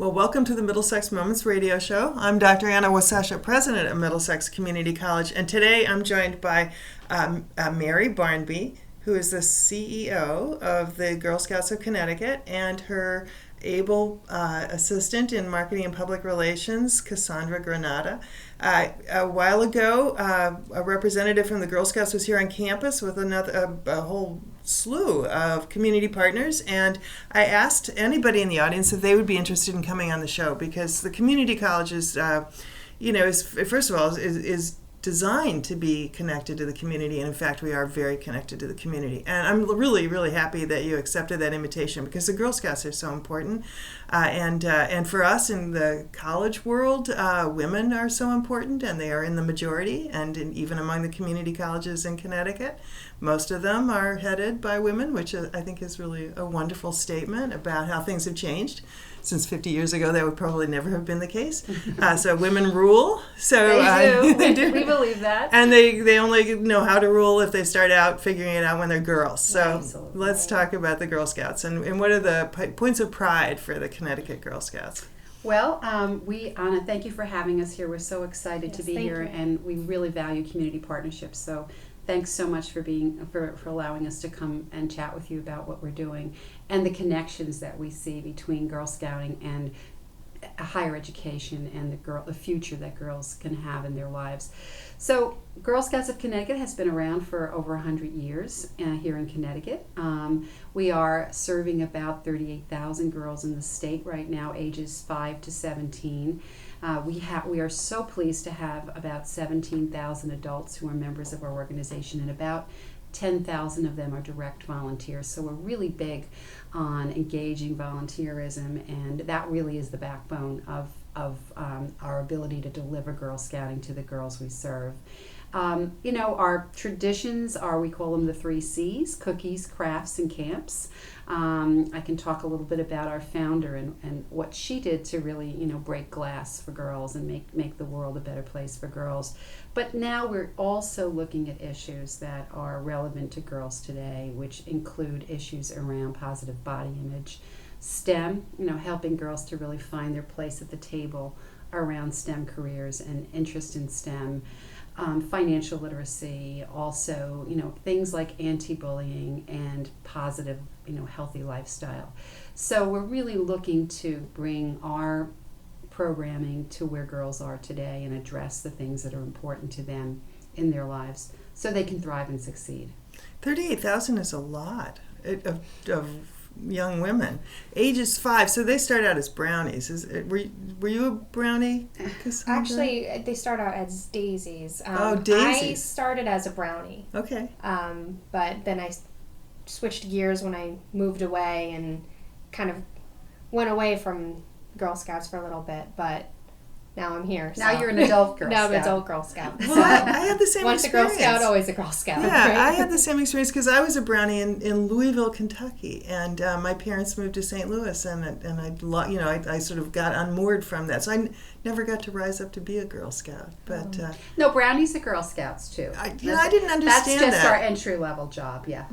Well, welcome to the Middlesex Moments radio show. I'm Dr. Anna Wasasha, president of Middlesex Community College, and today I'm joined by Mary Barnby, who is the CEO of the Girls Scouts of Connecticut, and her able assistant in marketing and public relations, Cassandra Grenada. A while ago, a representative from the Girl Scouts was here on campus with a whole slew of community partners, and I asked anybody in the audience if they would be interested in coming on the show, because the community college is, first of all, is designed to be connected to the community, and in fact we are very connected to the community. And I'm really, really happy that you accepted that invitation, because the Girl Scouts are so important, and for us in the college world, women are so important, and they are in the majority, and even among the community colleges in Connecticut, most of them are headed by women, which I think is really a wonderful statement about how things have changed. Since 50 years ago, that would probably never have been the case. So women rule. So they do. We believe that. And they only know how to rule if they start out figuring it out when they're girls. So let's talk about the Girl Scouts. And what are the points of pride for the Connecticut Girl Scouts? Well, Anna, thank you for having us here. We're so excited to be here, and we really value community partnerships. So thanks so much for allowing us to come and chat with you about what we're doing and the connections that we see between Girl Scouting and higher education and the future that girls can have in their lives. So Girl Scouts of Connecticut has been around for over 100 years here in Connecticut. We are serving about 38,000 girls in the state right now, ages 5 to 17. We are so pleased to have about 17,000 adults who are members of our organization, and about 10,000 of them are direct volunteers. So we're really big on engaging volunteerism, and that really is the backbone of our ability to deliver Girl Scouting to the girls we serve. Our traditions are, we call them the 3 C's: cookies, crafts, and camps. I can talk a little bit about our founder and what she did to really, break glass for girls and make the world a better place for girls. But now we're also looking at issues that are relevant to girls today, which include issues around positive body image, STEM, helping girls to really find their place at the table around STEM careers and interest in STEM. Financial literacy, also, things like anti-bullying and positive, healthy lifestyle. So we're really looking to bring our programming to where girls are today and address the things that are important to them in their lives so they can thrive and succeed. 38,000 is a lot of young women, ages 5. So they start out as brownies. Were you a brownie, Cassandra? Actually, they start out as daisies. Daisies. I started as a brownie. Okay. But then I switched gears when I moved away and kind of went away from Girl Scouts for a little bit, but now I'm here. So. Now you're an adult Girl Scout. Now I'm an adult Girl Scout. Well, I had the same Once experience. Once a Girl Scout, always a Girl Scout. Yeah, right? I had the same experience because I was a brownie in Louisville, Kentucky, and my parents moved to St. Louis, and I sort of got unmoored from that. So I never got to rise up to be a Girl Scout. But no, brownies are Girl Scouts too. I didn't understand that's just that. our entry level job. Yeah.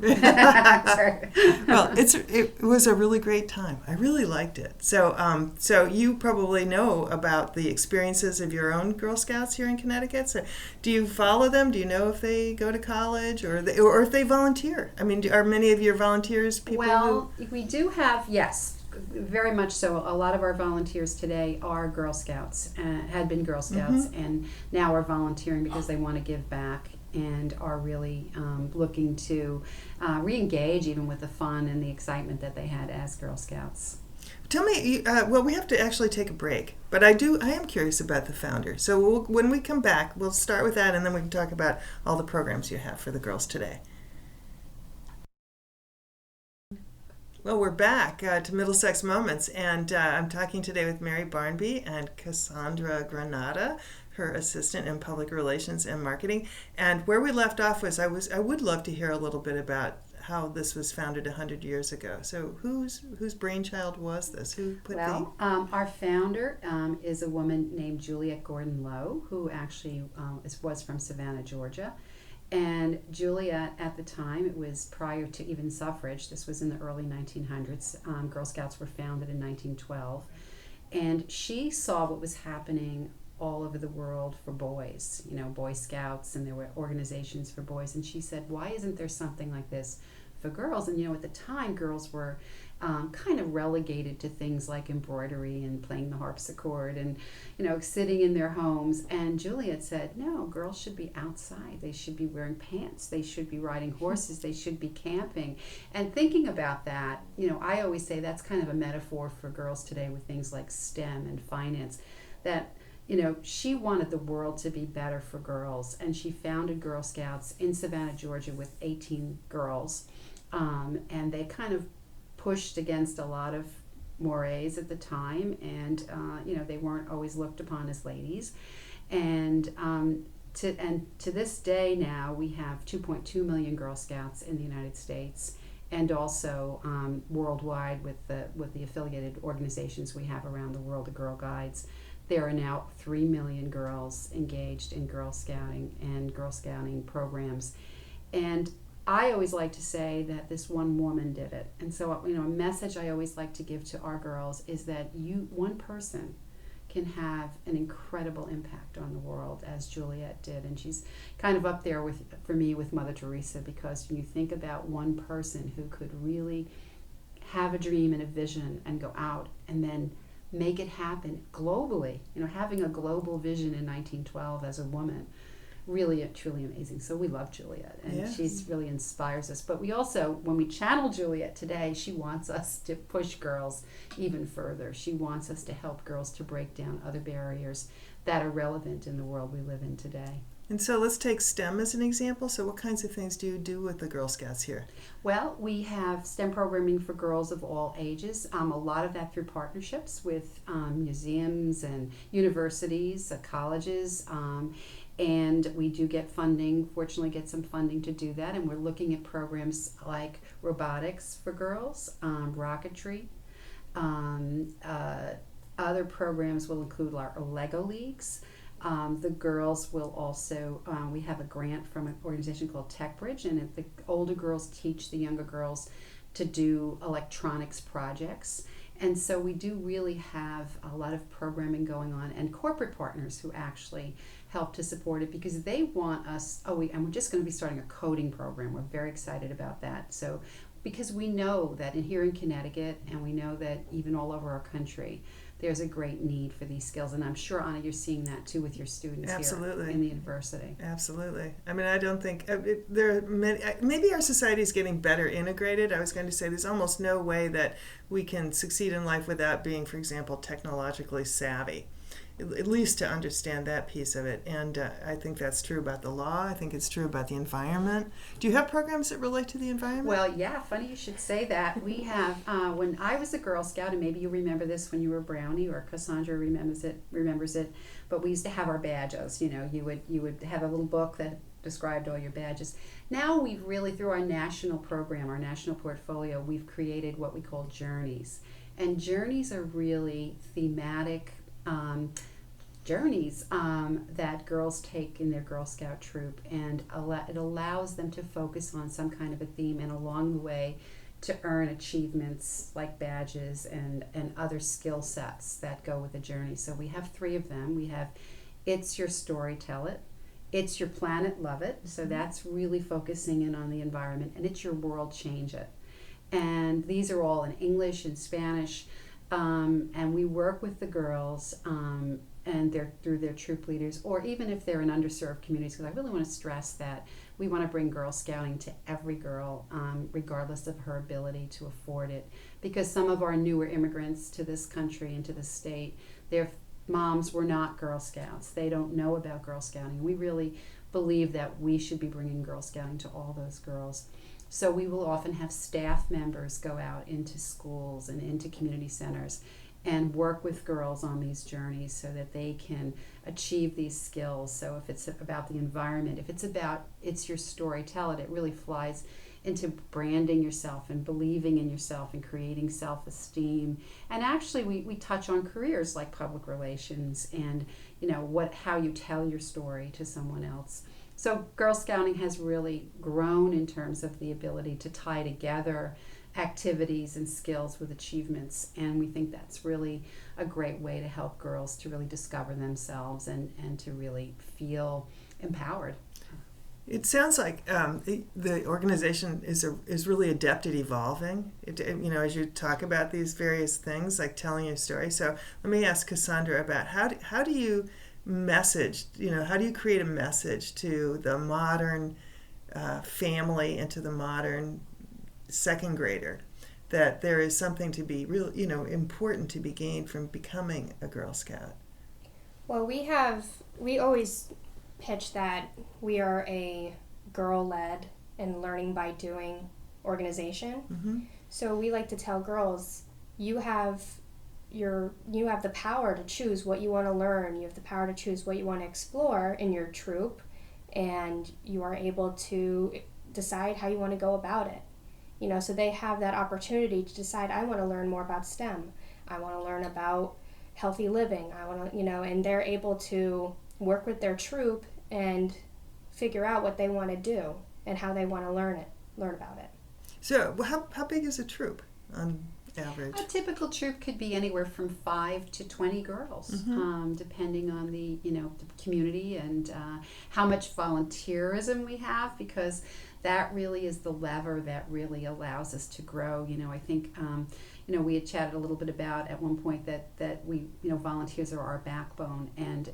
Well, it was a really great time. I really liked it. So you probably know about the experiences of your own Girl Scouts here in Connecticut. So do you follow them? Do you know if they go to college or if they volunteer? I mean, are many of your volunteers people Well, we do have, yes, very much so. A lot of our volunteers today are Girl Scouts, had been Girl Scouts, and now are volunteering because they want to give back and are really looking to re-engage even with the fun and the excitement that they had as Girl Scouts. Tell me, well, we have to actually take a break, but I am curious about the founder. So when we come back, we'll start with that, and then we can talk about all the programs you have for the girls today. Well, we're back to Middlesex Moments, and I'm talking today with Mary Barnby and Cassandra Grenada, her assistant in public relations and marketing. And where we left off was I would love to hear a little bit about how this was founded 100 years ago. So whose brainchild was this? Who put our founder is a woman named Juliet Gordon Lowe, who actually was from Savannah, Georgia. And Juliet, at the time, it was prior to even suffrage. This was in the early 1900s. Girl Scouts were founded in 1912. And she saw what was happening all over the world for boys, Boy Scouts, and there were organizations for boys. And she said, why isn't there something like this for girls? And at the time, girls were kind of relegated to things like embroidery and playing the harpsichord and sitting in their homes. And Juliet said, no, girls should be outside. They should be wearing pants. They should be riding horses. They should be camping. And thinking about that, I always say that's kind of a metaphor for girls today with things like STEM and finance, that she wanted the world to be better for girls, and she founded Girl Scouts in Savannah, Georgia with 18 girls, and they kind of pushed against a lot of mores at the time, and they weren't always looked upon as ladies, and to this day now we have 2.2 million Girl Scouts in the United States, and also worldwide with the affiliated organizations we have around the world, the Girl Guides. There are now 3 million girls engaged in Girl Scouting and Girl Scouting programs. And I always like to say that this one woman did it. And so, a message I always like to give to our girls is that one person can have an incredible impact on the world, as Juliet did. And she's kind of up there for me with Mother Teresa, because when you think about one person who could really have a dream and a vision and go out and then make it happen globally, having a global vision in 1912 as a woman, really truly amazing. So we love Juliet, and Yes. she's really inspires us. But we also, when we channel Juliet today, she wants us to push girls even further. She wants us to help girls to break down other barriers that are relevant in the world we live in today. And so let's take STEM as an example. So what kinds of things do you do with the Girl Scouts here? Well, we have STEM programming for girls of all ages. A lot of that through partnerships with museums and universities, colleges, and we do get funding, fortunately get some funding to do that. And we're looking at programs like robotics for girls, rocketry. Other programs will include our Lego Leagues. The girls will also, we have a grant from an organization called TechBridge, and the older girls teach the younger girls to do electronics projects. And so we do really have a lot of programming going on, and corporate partners who actually help to support it, because they want us, and we're just going to be starting a coding program. We're very excited about that. So, because we know that here in Connecticut, and we know that even all over our country, there's a great need for these skills. And I'm sure, Anna, you're seeing that too with your students Absolutely. here in the university. Absolutely. I mean, I don't think there are many. Maybe our society is getting better integrated. I was going to say there's almost no way that we can succeed in life without being, for example, technologically savvy, at least to understand that piece of it. And I think that's true about the law. I think it's true about the environment. Do you have programs that relate to the environment? Well, yeah, funny you should say that. We have, when I was a Girl Scout, and maybe you remember this when you were Brownie, or Cassandra remembers it, but we used to have our badges. You would have a little book that described all your badges. Now we've really, through our national program, our national portfolio, we've created what we call journeys. And journeys are really thematic journeys that girls take in their Girl Scout troop, and it allows them to focus on some kind of a theme, and along the way to earn achievements like badges and other skill sets that go with the journey. So we have 3 of them. We have It's Your Story, Tell It. It's Your Planet, Love It. So that's really focusing in on the environment. And It's Your World, Change It. And these are all in English and Spanish. And we work with the girls and they're through their troop leaders, or even if they're in underserved communities, because I really want to stress that we want to bring Girl Scouting to every girl, regardless of her ability to afford it. Because some of our newer immigrants to this country and to the state, their moms were not Girl Scouts. They don't know about Girl Scouting. We really believe that we should be bringing Girl Scouting to all those girls. So we will often have staff members go out into schools and into community centers and work with girls on these journeys so that they can achieve these skills. So if it's about the environment, if it's about It's Your Story, Tell It, it really flies into branding yourself and believing in yourself and creating self-esteem. And actually we touch on careers like public relations and how you tell your story to someone else. So Girl Scouting has really grown in terms of the ability to tie together activities and skills with achievements, and we think that's really a great way to help girls to really discover themselves and to really feel empowered. It sounds like the organization is really adept at evolving. As you talk about these various things, like telling your story. So let me ask Cassandra about how do you message? How do you create a message to the modern family and to the modern second grader that there is something to be real, important to be gained from becoming a Girl Scout? Well, we always pitch that we are a girl-led and learning by doing organization. Mm-hmm. So we like to tell girls, you have the power to choose what you want to learn. You have the power to choose what you want to explore in your troop, and you are able to decide how you want to go about it. So they have that opportunity to decide, I want to learn more about STEM. I want to learn about healthy living. I want to, and they're able to work with their troop and figure out what they want to do and how they want to learn about it. So how big is a troop on average? A typical troop could be anywhere from 5 to 20 girls, Mm-hmm. depending on the the community and how much volunteerism we have, because that really is the lever that really allows us to grow. I think we had chatted a little bit about at one point that we volunteers are our backbone, and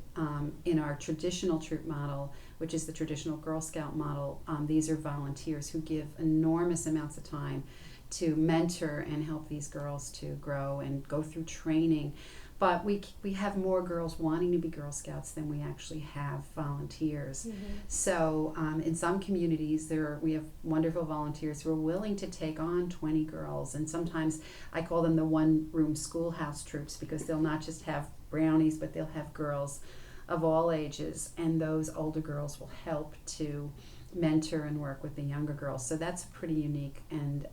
in our traditional troop model, which is the traditional Girl Scout model, these are volunteers who give enormous amounts of time to mentor and help these girls to grow and go through training. But we have more girls wanting to be Girl Scouts than we actually have volunteers. Mm-hmm. So in some communities, we have wonderful volunteers who are willing to take on 20 girls. And sometimes I call them the one-room schoolhouse troops, because they'll not just have brownies, but they'll have girls of all ages. And those older girls will help to mentor and work with the younger girls. So that's a pretty unique and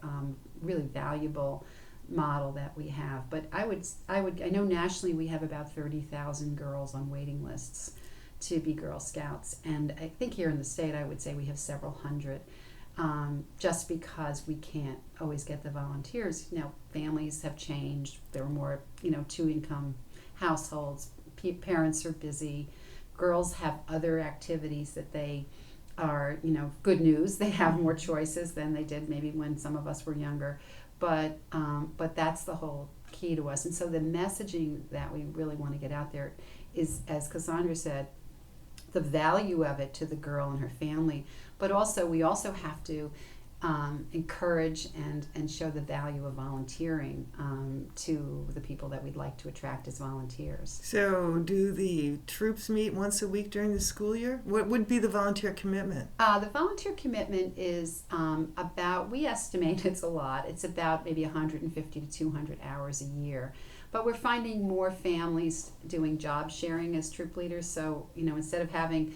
really valuable model that we have. But I know nationally we have about 30,000 girls on waiting lists to be Girl Scouts, and I think here in the state I would say we have several hundred, just because we can't always get the volunteers. Families have changed. There are more 2-income households. Parents are busy. Girls have other activities that they are, good news. They have more choices than they did maybe when some of us were younger. But that's the whole key to us. And so the messaging that we really want to get out there is, as Cassandra said, the value of it to the girl and her family. But also, we also have to encourage and show the value of volunteering to the people that we'd like to attract as volunteers. So do the troops meet once a week during the school year? What would be the volunteer commitment? The volunteer commitment is we estimate it's a lot. It's about maybe 150 to 200 hours a year. But we're finding more families doing job sharing as troop leaders. So, instead of having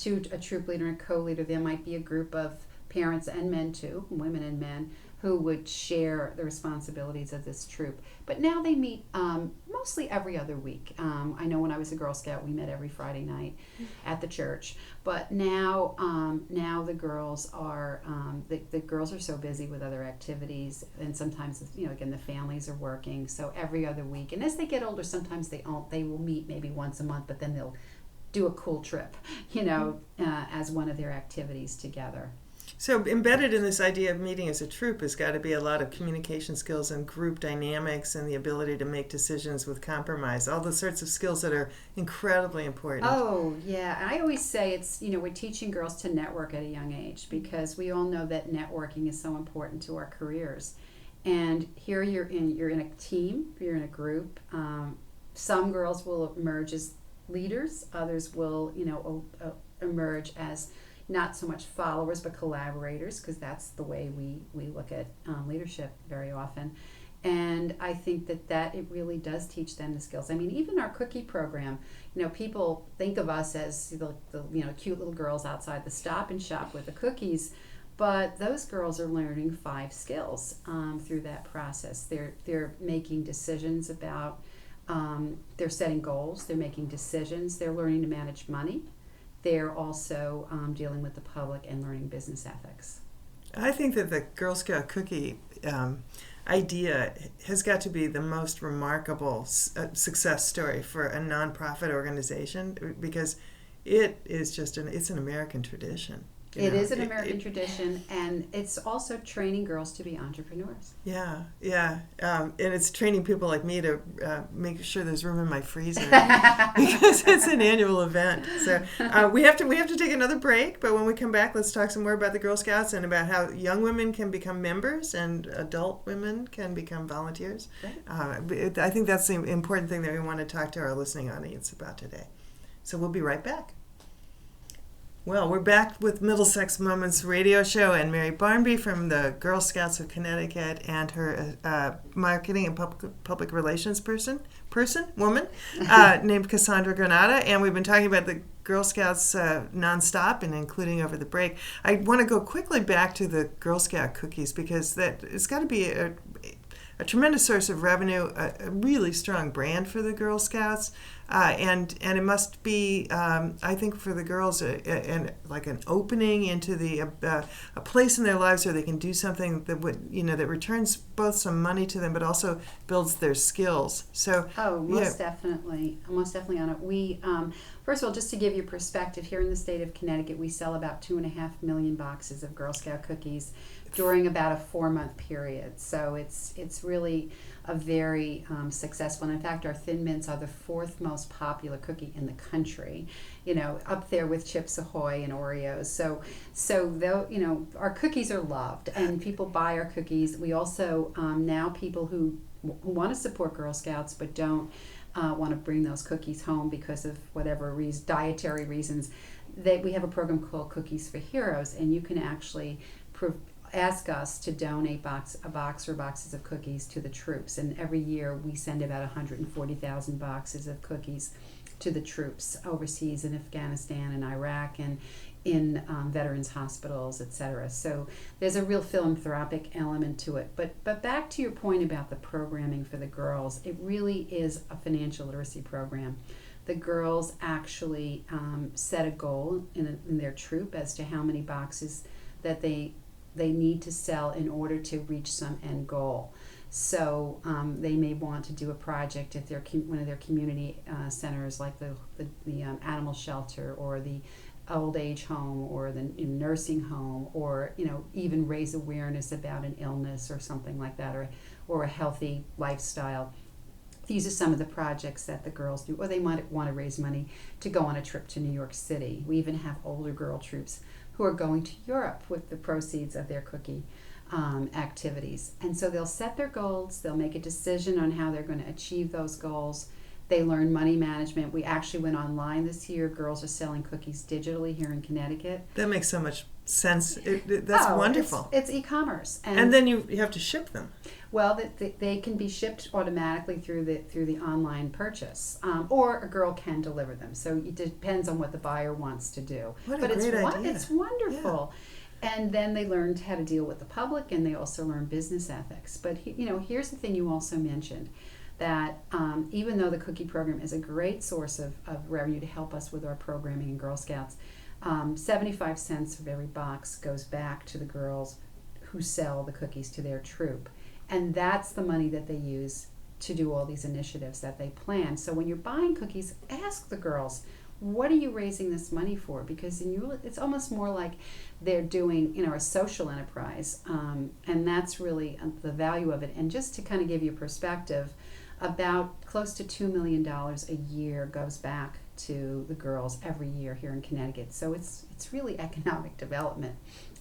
a troop leader and a co-leader, there might be a group of parents and men too, women and men, who would share the responsibilities of this troop. But now they meet mostly every other week. I know when I was a Girl Scout, we met every Friday night at the church. But now the girls are the girls are so busy with other activities, and sometimes again the families are working. So every other week, and as they get older, sometimes they will meet maybe once a month, but then they'll do a cool trip, as one of their activities together. So embedded in this idea of meeting as a troop has got to be a lot of communication skills and group dynamics and the ability to make decisions with compromise, all the sorts of skills that are incredibly important. Oh, yeah. I always say it's, we're teaching girls to network at a young age, because we all know that networking is so important to our careers. And here you're in a team, you're in a group. Some girls will emerge as leaders, others will, emerge as not so much followers but collaborators, because that's the way we look at leadership very often. And I think that it really does teach them the skills. I mean, even our cookie program, people think of us as the cute little girls outside the Stop and Shop with the cookies, but those girls are learning 5 skills through that process. They're making decisions about, they're setting goals, they're making decisions, they're learning to manage money. They're also dealing with the public and learning business ethics. I think that the Girl Scout cookie idea has got to be the most remarkable success story for a nonprofit organization, because it is just it's an American tradition. It is an American tradition, and it's also training girls to be entrepreneurs. Yeah, and it's training people like me to make sure there's room in my freezer because it's an annual event. So we have to take another break, but when we come back, let's talk some more about the Girl Scouts and about how young women can become members and adult women can become volunteers. Right. I think that's the important thing that we want to talk to our listening audience about today. So we'll be right back. Well, we're back with Middlesex Moments radio show, and Mary Barnby from the Girl Scouts of Connecticut and her marketing and public relations woman named Cassandra Grenada, and we've been talking about the Girl Scouts nonstop and including over the break. I want to go quickly back to the Girl Scout cookies because it's got to be a tremendous source of revenue, a really strong brand for the Girl Scouts. And it must be, I think, for the girls, like an opening into a place in their lives where they can do something that that returns both some money to them, but also builds their skills. So most definitely on it. We first of all, just to give you perspective, here in the state of Connecticut, we sell about 2.5 million boxes of Girl Scout cookies during about a 4-month period. So it's really a very successful. And in fact, our Thin Mints are the 4th most popular cookie in the country, up there with Chips Ahoy and Oreos. So though, our cookies are loved and people buy our cookies. We also, now people who want to support Girl Scouts but don't want to bring those cookies home because of whatever dietary reasons, we have a program called Cookies for Heroes, and you can actually ask us to donate a box or boxes of cookies to the troops. And every year we send about 140,000 boxes of cookies to the troops overseas in Afghanistan and Iraq and in veterans hospitals, etc. So there's a real philanthropic element to it. But back to your point about the programming for the girls, it really is a financial literacy program. The girls actually set a goal in their troop as to how many boxes that they need to sell in order to reach some end goal. So they may want to do a project at one of their community centers, like the animal shelter or the old age home or the nursing home, or even raise awareness about an illness or something like that, or a healthy lifestyle. These are some of the projects that the girls do, or they might want to raise money to go on a trip to New York City. We even have older girl troops who are going to Europe with the proceeds of their cookie activities. And so they'll set their goals, they'll make a decision on how they're going to achieve those goals. They learn money management. We actually went online this year. Girls are selling cookies digitally here in Connecticut. That makes so much sense. That's wonderful. It's e-commerce. And then you have to ship them. Well, they can be shipped automatically through the online purchase, or a girl can deliver them. So it depends on what the buyer wants to do. What a great idea. It's wonderful. Yeah. And then they learned how to deal with the public, and they also learn business ethics. But here's the thing you also mentioned, that even though the cookie program is a great source of revenue to help us with our programming in Girl Scouts, 75 cents of every box goes back to the girls who sell the cookies to their troop. And that's the money that they use to do all these initiatives that they plan. So when you're buying cookies, ask the girls, what are you raising this money for? Because it's almost more like they're doing a social enterprise. And that's really the value of it. And just to kind of give you perspective, about close to $2 million a year goes back to the girls every year here in Connecticut. So it's really economic development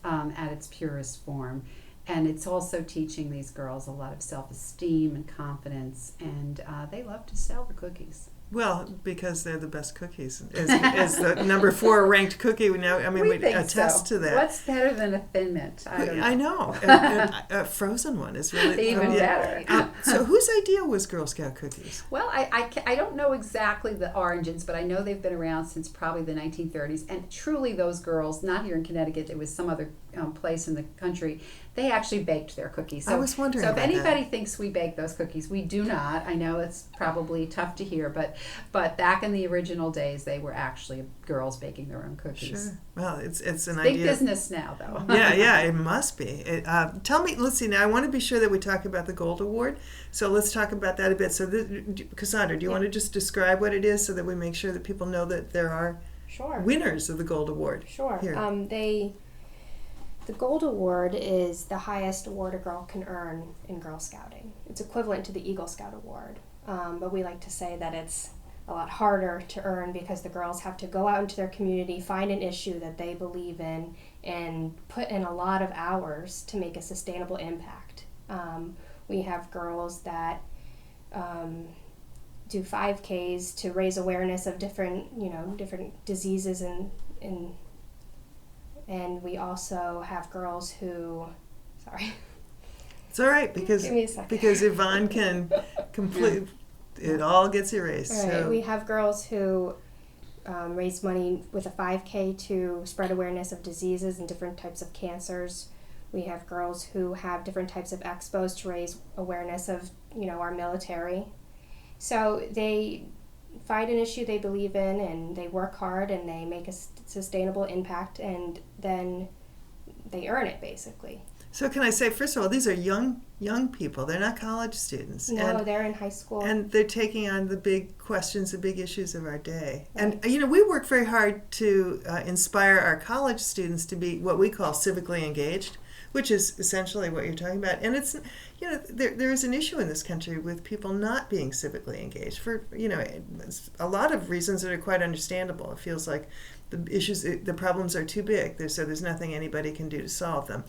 at its purest form. And it's also teaching these girls a lot of self-esteem and confidence, and they love to sell the cookies. Well, because they're the best cookies. As the number 4 ranked cookie, we attest to that. What's better than a Thin Mint? I know. A frozen one is really even better. So whose idea was Girl Scout cookies? Well, I don't know exactly the origins, but I know they've been around since probably the 1930s. And truly those girls, not here in Connecticut, it was some other place in the country, they actually baked their cookies. So, I was wondering So if about anybody that. thinks we bake those cookies, we do not. I know it's probably tough to hear, but But back in the original days, they were actually girls baking their own cookies. Sure. Well, it's an Big idea. business now, though. Yeah, it must be. Tell me, let's see, now I want to be sure that we talk about the Gold Award. So let's talk about that a bit. So, Cassandra, do you want to just describe what it is so that we make sure that people know that there are Sure. winners of the Gold Award? Sure. Here. The Gold Award is the highest award a girl can earn in Girl Scouting. It's equivalent to the Eagle Scout Award, but we like to say that it's a lot harder to earn because the girls have to go out into their community, find an issue that they believe in, and put in a lot of hours to make a sustainable impact. We have girls that do 5Ks to raise awareness of different diseases and we also have girls who, sorry. It's all right because Give me a second. because Yvonne can complete. It all gets erased. All right, So we have girls who raise money with a 5K to spread awareness of diseases and different types of cancers. We have girls who have different types of expos to raise awareness of, our military. So they find an issue they believe in and they work hard and they make a sustainable impact and then they earn it basically. So can I say, first of all, these are young people. They're not college students. No, they're in high school. And they're taking on the big questions, the big issues of our day. Right. And, we work very hard to inspire our college students to be what we call civically engaged, which is essentially what you're talking about. And it's, there is an issue in this country with people not being civically engaged for, a lot of reasons that are quite understandable. It feels like the problems are too big, so there's nothing anybody can do to solve them.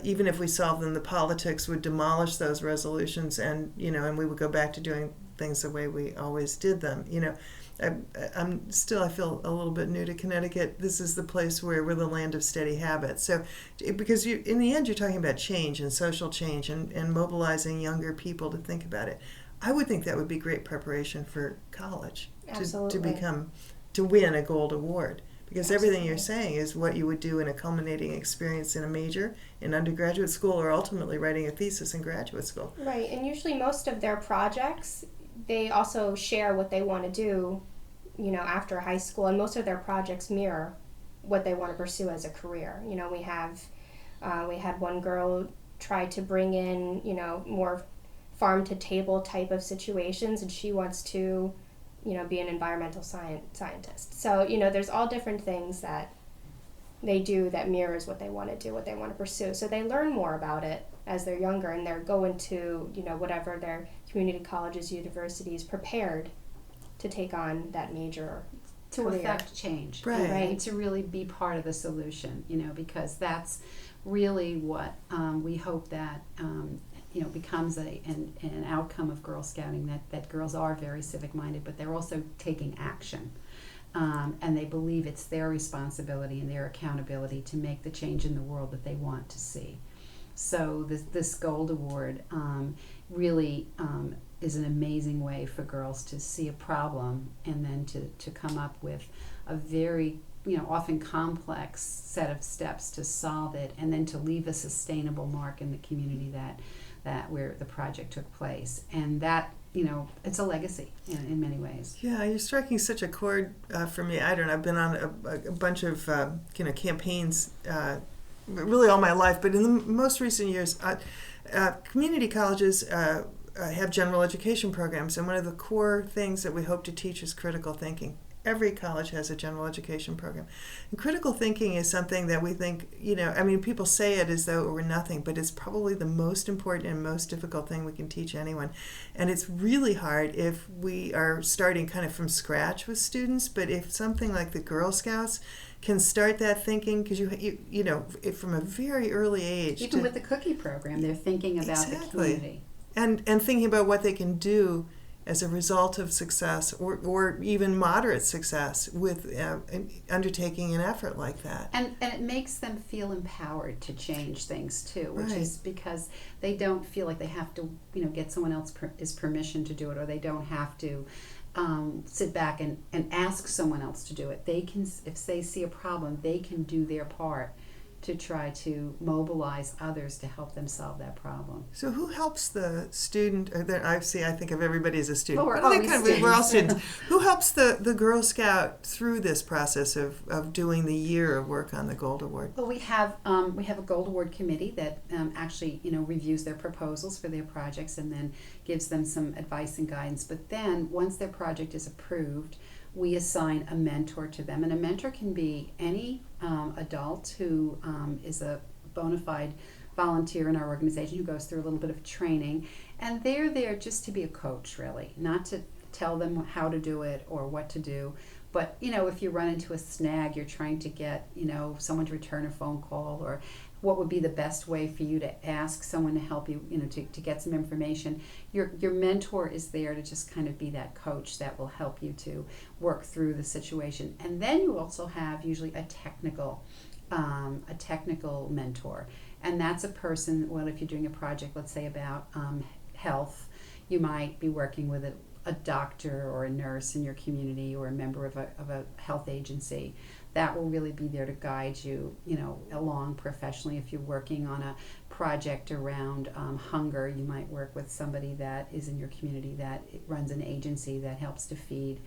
Even if we solve them, the politics would demolish those resolutions, and and we would go back to doing things the way we always did them. I feel a little bit new to Connecticut. This is the place where we're the land of steady habits. So, because in the end, you're talking about change and social change and mobilizing younger people to think about it. I would think that would be great preparation for college to win a gold award, because everything you're saying is what you would do in a culminating experience in a major in undergraduate school or ultimately writing a thesis in graduate school. Right, and usually most of their projects, they also share what they want to do, after high school, and most of their projects mirror what they want to pursue as a career. We had one girl try to bring in, more farm to table type of situations, and she wants to be an environmental scientist. So, there's all different things that they do that mirrors what they want to do, what they want to pursue. So they learn more about it as they're younger, and they're going to, whatever their community colleges, universities, prepared to take on that major to career. affect change. Right. And to really be part of the solution, because that's really what we hope that becomes an outcome of Girl Scouting, that girls are very civic minded, but they're also taking action. And they believe it's their responsibility and their accountability to make the change in the world that they want to see. So this Gold Award really is an amazing way for girls to see a problem and then to come up with a very often complex set of steps to solve it, and then to leave a sustainable mark in the community that where the project took place. And that, it's a legacy in many ways. Yeah, you're striking such a chord for me. I don't know, I've been on a bunch of campaigns really all my life, but in the most recent years, community colleges have general education programs, and one of the core things that we hope to teach is critical thinking. Every college has a general education program. And critical thinking is something that we think, people say it as though it were nothing, but it's probably the most important and most difficult thing we can teach anyone. And it's really hard if we are starting kind of from scratch with students, but if something like the Girl Scouts can start that thinking, because from a very early age. Even with the cookie program, they're thinking about the community. And thinking about what they can do as a result of success or even moderate success with undertaking an effort like that. And it makes them feel empowered to change things too, which is because they don't feel like they have to get someone else's permission to do it, or they don't have to sit back and ask someone else to do it. They can, if they see a problem, they can do their part to try to mobilize others to help them solve that problem. So who helps the student? I think of everybody as a student. Oh, we're What are they always we're all students. students. Who helps the Girl Scout through this process of doing the year of work on the Gold Award? Well, we have a Gold Award committee that actually reviews their proposals for their projects and then gives them some advice and guidance. But then once their project is approved, we assign a mentor to them, and a mentor can be any adult who is a bona fide volunteer in our organization who goes through a little bit of training, and they're there just to be a coach, really, not to tell them how to do it or what to do. But if you run into a snag, you're trying to get someone to return a phone call, or what would be the best way for you to ask someone to help you, to get some information. Your mentor is there to just kind of be that coach that will help you to work through the situation. And then you also have usually a technical mentor, and that's a person. Well, if you're doing a project, let's say about health, you might be working with a doctor or a nurse in your community, or a member of a health agency that will really be there to guide you, along professionally. If you're working on a project around hunger, you might work with somebody that is in your community that runs an agency that helps to feed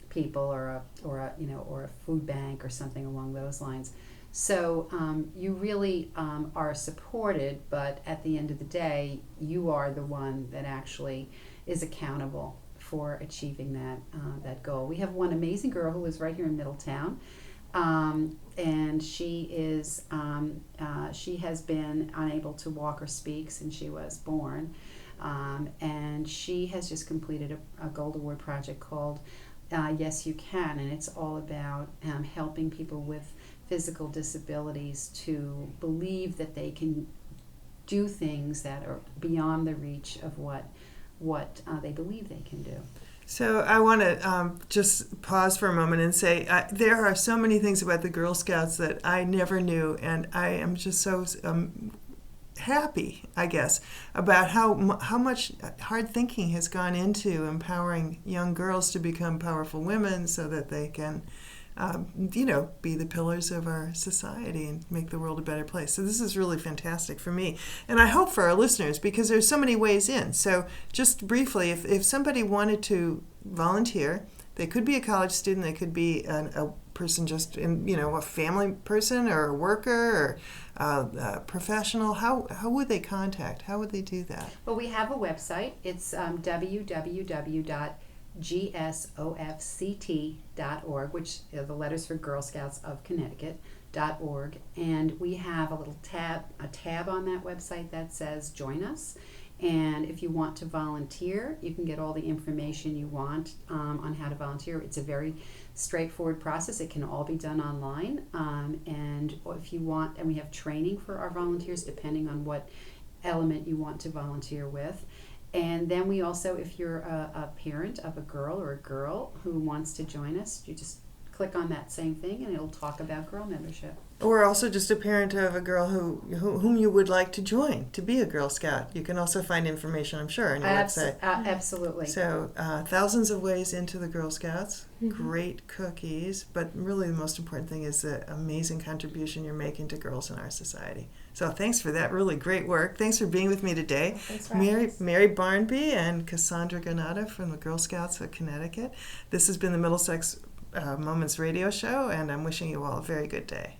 people, or a food bank or something along those lines. So you really are supported, but at the end of the day, you are the one that actually is accountable for achieving that goal. We have one amazing girl who lives right here in Middletown. And she has been unable to walk or speak since she was born, and she has just completed a Gold Award project called Yes You Can, and it's all about helping people with physical disabilities to believe that they can do things that are beyond the reach of what they believe they can do. So I want to just pause for a moment and say there are so many things about the Girl Scouts that I never knew, and I am just so happy, I guess, about how much hard thinking has gone into empowering young girls to become powerful women so that they can be the pillars of our society and make the world a better place. So this is really fantastic for me, and I hope for our listeners, because there's so many ways in. So just briefly, if somebody wanted to volunteer, they could be a college student, they could be a person just in, a family person or a worker or a professional. How would they contact? How would they do that? Well, we have a website. It's www.gsofct.org, which are the letters for Girl Scouts of Connecticut.org, and we have a little tab on that website that says Join Us. And if you want to volunteer, you can get all the information you want on how to volunteer. It's a very straightforward process. It can all be done online. And if you want, and we have training for our volunteers depending on what element you want to volunteer with. And then we also, if you're a parent of a girl who wants to join us, you just click on that same thing and it'll talk about girl membership. Or also just a parent of a girl whom you would like to join to be a Girl Scout. You can also find information, I'm sure, on your website. Absolutely. So thousands of ways into the Girl Scouts, great cookies, but really the most important thing is the amazing contribution you're making to girls in our society. So thanks for that really great work. Thanks for being with me today. Thanks for having us. Mary Barnby and Cassandra Grenada from the Girl Scouts of Connecticut. This has been the Middlesex Moments Radio Show, and I'm wishing you all a very good day.